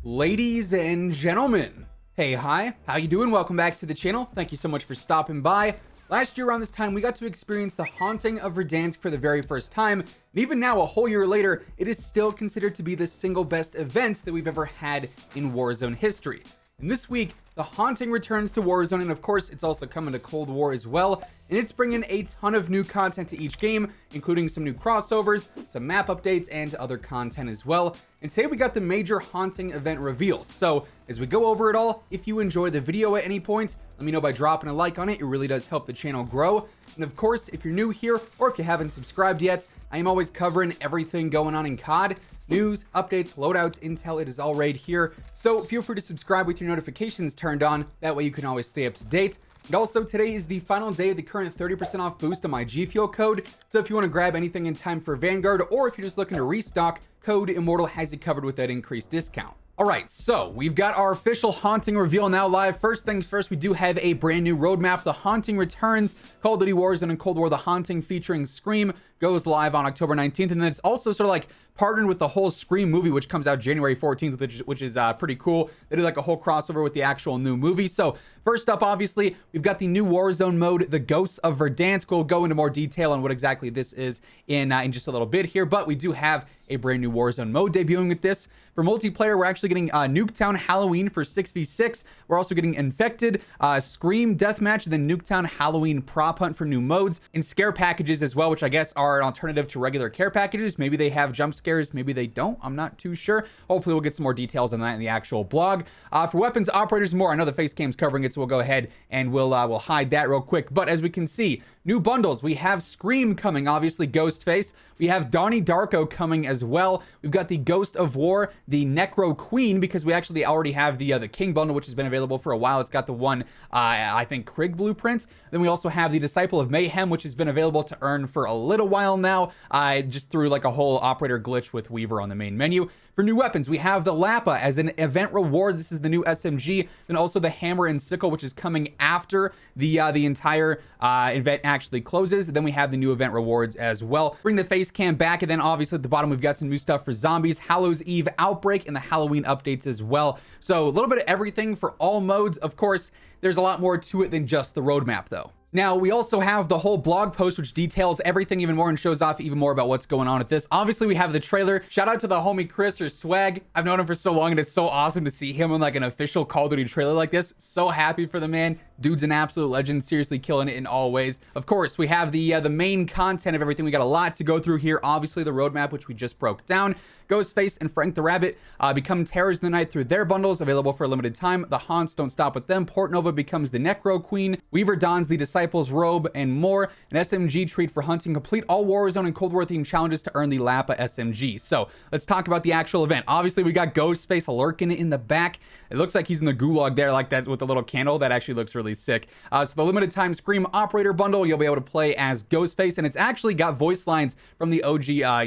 Ladies and gentlemen, hey, hi, how you doing? Welcome back to the channel. Thank you so much for stopping by. Last year around this time, we got to experience the haunting of Verdansk for the very first time. And even now, a whole year later, it is still considered to be the single best event that we've ever had in Warzone history. And this week, the haunting returns to Warzone, and of course, it's also coming to Cold War as well. And it's bringing a ton of new content to each game, including some new crossovers, some map updates, and other content as well. And today we got the major haunting event reveals. So as we go over it all, if you enjoy the video at any point, let me know by dropping a like on it. It really does help the channel grow. And of course, if you're new here or if you haven't subscribed yet, I am always covering everything going on in COD. News, updates, loadouts, intel, it is all right here. So feel free to subscribe with your notifications turned on. That way you can always stay up to date. And also today is the final day of the current 30% off boost on my G Fuel code. So if you want to grab anything in time for Vanguard, or if you're just looking to restock, Code Immortal has you covered with that increased discount. All right, so we've got our official haunting reveal now live. First things first, we do have a brand new roadmap. The haunting returns. Call of Duty WARZONE and Cold War, the haunting featuring Scream goes live on October 19th. And then it's also sort of like partnered with the whole Scream movie, which comes out January 14th, which is pretty cool. They do like a whole crossover with the actual new movie. So first up, obviously, we've got the new Warzone mode, the Ghosts of Verdansk. We'll go into more detail on what exactly this is in just a little bit here, but we do have a brand new Warzone mode debuting with this. For multiplayer, we're actually getting Nuketown Halloween for 6v6. We're also getting Infected, Scream Deathmatch, and then Nuketown Halloween Prop Hunt for new modes, and scare packages as well, which I guess are an alternative to regular care packages. Maybe they have jump scares, maybe they don't. I'm not too sure. Hopefully we'll get some more details on that in the actual blog. For weapons, operators, more. I know the face cam's covering it, so we'll go ahead and we'll hide that real quick. But as we can see, new bundles. We have Scream coming, obviously Ghostface. We have Donnie Darko coming as well. We've got the Ghost of War, the Necro Queen, because we actually already have the King bundle, which has been available for a while. It's got the one, I think, Krieg blueprint. Then we also have the Disciple of Mayhem, which has been available to earn for a little while now, just through like a whole operator glitch with Weaver on the main menu. For new weapons, we have the Lapa as an event reward. This is the new SMG. Then also the Hammer and Sickle, which is coming after the entire event actually closes. Then we have the new event rewards as well. Bring the face cam back, and then obviously at the bottom we've got some new stuff for zombies, Hallows Eve Outbreak, and the Halloween updates as well. So a little bit of everything for all modes. Of course, there's a lot more to it than just the roadmap though. Now, we also have the whole blog post, which details everything even more and shows off even more about what's going on with this. Obviously, we have the trailer. Shout out to the homie Chris, or Swag. I've known him for so long, and it's so awesome to see him on like an official Call of Duty trailer like this. So happy for the man. Dude's an absolute legend, seriously killing it in all ways. Of course, we have the main content of everything. We got a lot to go through here. Obviously, the roadmap, which we just broke down. Ghostface and Frank the Rabbit become Terrors in the Night through their bundles, available for a limited time. The Haunts don't stop with them. Portnova becomes the Necro Queen. Weaver dons the Disciple's Robe, and more. An SMG treat for hunting. Complete all Warzone and Cold War themed challenges to earn the Lapa SMG. So let's talk about the actual event. Obviously, we got Ghostface lurking in the back. It looks like he's in the gulag there, like that with the little candle. That actually looks really sick. So the limited time Scream Operator bundle, you'll be able to play as Ghostface, and it's actually got voice lines from the OG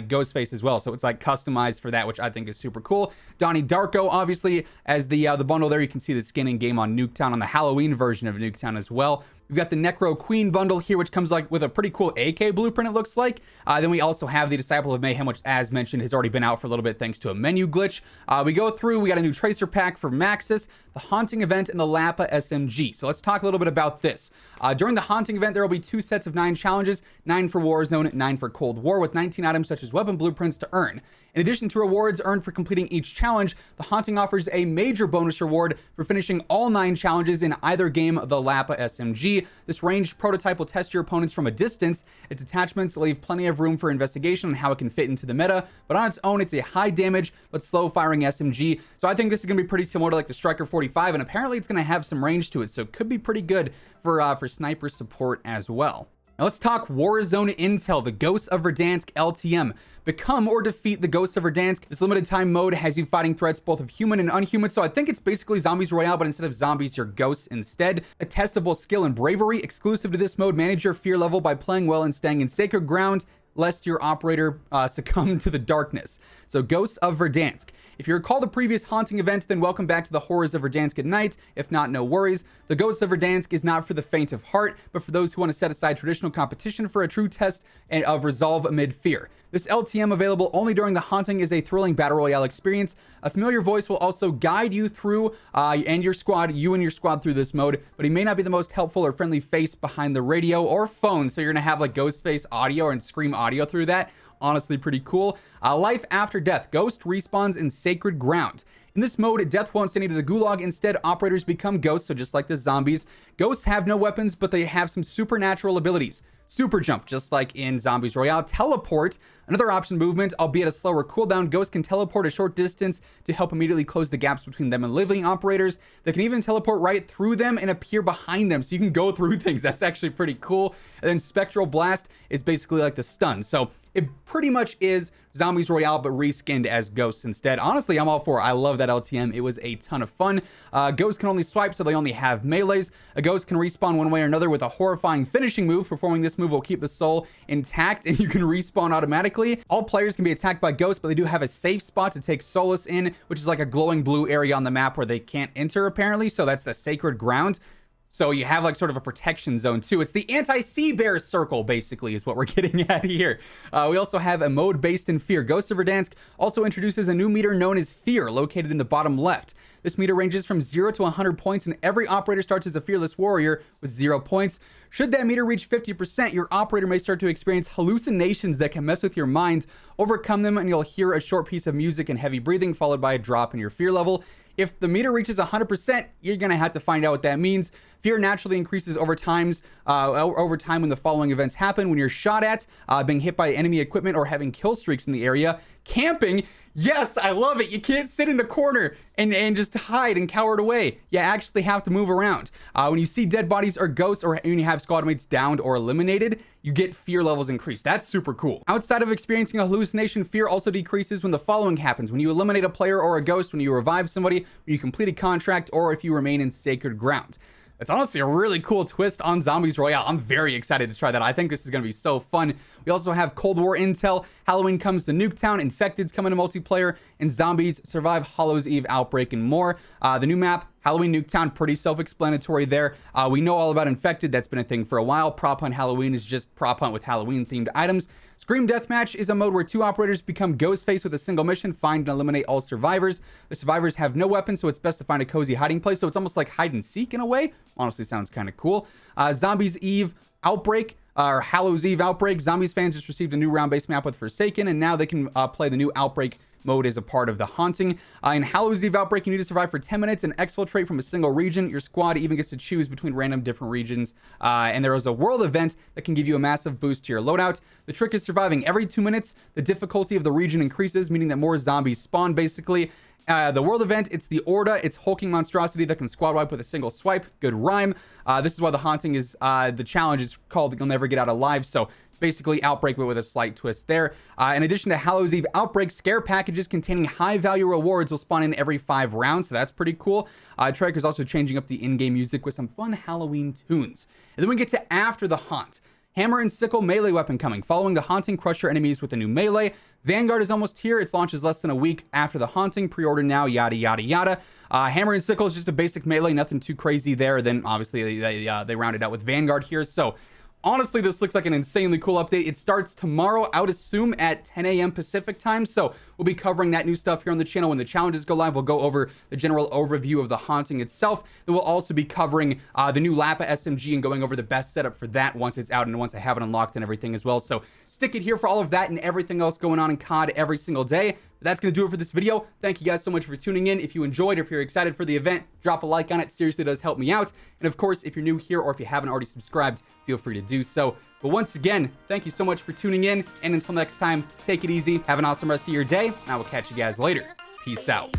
Ghostface as well. So it's like customized for that, which I think is super cool. Donnie Darko, obviously, as the bundle there. You can see the skin in game on Nuketown, on the Halloween version of Nuketown as well. We've got the Necro Queen bundle here, which comes like with a pretty cool AK blueprint, it looks like. Then we also have the Disciple of Mayhem, which, as mentioned, has already been out for a little bit thanks to a menu glitch. We go through, we got a new Tracer pack for Maxis, the Haunting event, and the Lapa SMG. So let's talk a little bit about this. During the Haunting event, there will be 2 sets of 9 challenges, 9 for Warzone, 9 for Cold War, with 19 items such as weapon blueprints to earn. In addition to rewards earned for completing each challenge, the Haunting offers a major bonus reward for finishing all 9 challenges in either game of the Lapa SMG. This ranged prototype will test your opponents from a distance. Its attachments leave plenty of room for investigation on how it can fit into the meta, but on its own, it's a high damage but slow firing SMG. So I think this is going to be pretty similar to like the Striker 45, and apparently it's going to have some range to it, so it could be pretty good for sniper support as well. Now let's talk Warzone Intel, the Ghosts of Verdansk LTM. Become or defeat the Ghosts of Verdansk. This limited time mode has you fighting threats both of human and unhuman, so I think it's basically Zombies Royale, but instead of zombies, you're ghosts instead. A testable skill and bravery. Exclusive to this mode, manage your fear level by playing well and staying in sacred ground lest your operator succumb to the darkness. So Ghosts of Verdansk. If you recall the previous haunting event, then welcome back to the horrors of Verdansk at night. If not, no worries. The Ghosts of Verdansk is not for the faint of heart, but for those who want to set aside traditional competition for a true test of resolve amid fear. This LTM, available only during the haunting, is a thrilling battle royale experience. A familiar voice will also guide you through you and your squad through this mode, but he may not be the most helpful or friendly face behind the radio or phone, so you're gonna have like ghost face audio and scream audio through that. Honestly, pretty cool. Life after death. Ghost respawns in sacred ground. In this mode, death won't send you to the gulag. Instead, operators become ghosts, so just like the zombies. Ghosts have no weapons, but they have some supernatural abilities. Super jump, just like in Zombies Royale. Teleport, another option movement, albeit a slower cooldown. Ghosts can teleport a short distance to help immediately close the gaps between them and living operators. They can even teleport right through them and appear behind them, so you can go through things. That's actually pretty cool. And then Spectral Blast is basically like the stun. So it pretty much is Zombies Royale, but reskinned as ghosts instead. Honestly, I'm all for it. I love that LTM. It was a ton of fun. Ghosts can only swipe, so they only have melees. A ghost can respawn one way or another with a horrifying finishing move. Performing this move will keep the soul intact, and you can respawn automatically. All players can be attacked by ghosts, but they do have a safe spot to take solace in, which is like a glowing blue area on the map where they can't enter, apparently. So that's the sacred ground. So you have like sort of a protection zone too. It's the anti-sea bear circle, basically, is what we're getting at here. We also have a mode based in fear. Ghosts of Verdansk also introduces a new meter known as Fear, located in the bottom left. This meter ranges from 0 to 100 points, and every operator starts as a fearless warrior with 0 points. Should that meter reach 50%, your operator may start to experience hallucinations that can mess with your mind. Overcome them, and you'll hear a short piece of music and heavy breathing, followed by a drop in your fear level. If the meter reaches 100%, you're going to have to find out what that means. Fear naturally increases over time when the following events happen: when you're shot at, being hit by enemy equipment, or having kill streaks in the area. Camping. Yes, I love it. You can't sit in the corner and just hide and cower away. You actually have to move around. When you see dead bodies or ghosts, or when you have squad mates downed or eliminated, you get fear levels increased. That's super cool. Outside of experiencing a hallucination, fear also decreases when the following happens: when you eliminate a player or a ghost, when you revive somebody, when you complete a contract, or if you remain in sacred ground. It's honestly a really cool twist on Zombies Royale. I'm very excited to try that. I think this is going to be so fun. We also have Cold War intel. Halloween comes to Nuketown. Infected's coming to multiplayer. And Zombies Survive Hallows Eve Outbreak and more. The new map, Halloween Nuketown, pretty self-explanatory there. We know all about Infected. That's been a thing for a while. Prop Hunt Halloween is just prop hunt with Halloween-themed items. Scream Deathmatch is a mode where two operators become Ghostface with a single mission: find and eliminate all survivors. The survivors have no weapons, so it's best to find a cozy hiding place. So it's almost like hide and seek in a way. Honestly, sounds kind of cool. Zombies Eve Outbreak, or Hallows Eve Outbreak. Zombies fans just received a new round-based map with Forsaken, and now they can play the new Outbreak mode as a part of the haunting. In Hallows Eve Outbreak, you need to survive for 10 minutes and exfiltrate from a single region. Your squad even gets to choose between random different regions, and there is a world event that can give you a massive boost to your loadout. The trick is surviving. Every 2 minutes, the difficulty of the region increases, meaning that more zombies spawn, basically. The world event, it's the Orda. It's hulking monstrosity that can squad wipe with a single swipe. Good rhyme. This is why the haunting is, the challenge is called You'll Never Get Out Alive. So basically Outbreak, but with a slight twist there. In addition to Hallows Eve Outbreak, scare packages containing high value rewards will spawn in every 5 rounds, so that's pretty cool. Treyarch is also changing up the in-game music with some fun Halloween tunes. And then we get to After the Haunt. Hammer and Sickle melee weapon coming. Following the haunting, crush your enemies with a new melee. Vanguard is almost here. Its launch is less than a week after the haunting. Pre-order now, yada, yada, yada. Hammer and Sickle is just a basic melee, nothing too crazy there. Then obviously they rounded out with Vanguard here. So honestly, this looks like an insanely cool update. It starts tomorrow, I would assume, at 10 a.m. Pacific time. So we'll be covering that new stuff here on the channel. When the challenges go live, we'll go over the general overview of the haunting itself. Then we'll also be covering the new Lappa SMG and going over the best setup for that once it's out and once I have it unlocked and everything as well. So stick it here for all of that and everything else going on in COD every single day. But that's going to do it for this video. Thank you guys so much for tuning in. If you enjoyed, or if you're excited for the event, drop a like on it. Seriously, does help me out. And of course, if you're new here or if you haven't already subscribed, feel free to do so. But once again, thank you so much for tuning in. And until next time, take it easy. Have an awesome rest of your day. And I will catch you guys later. Peace out.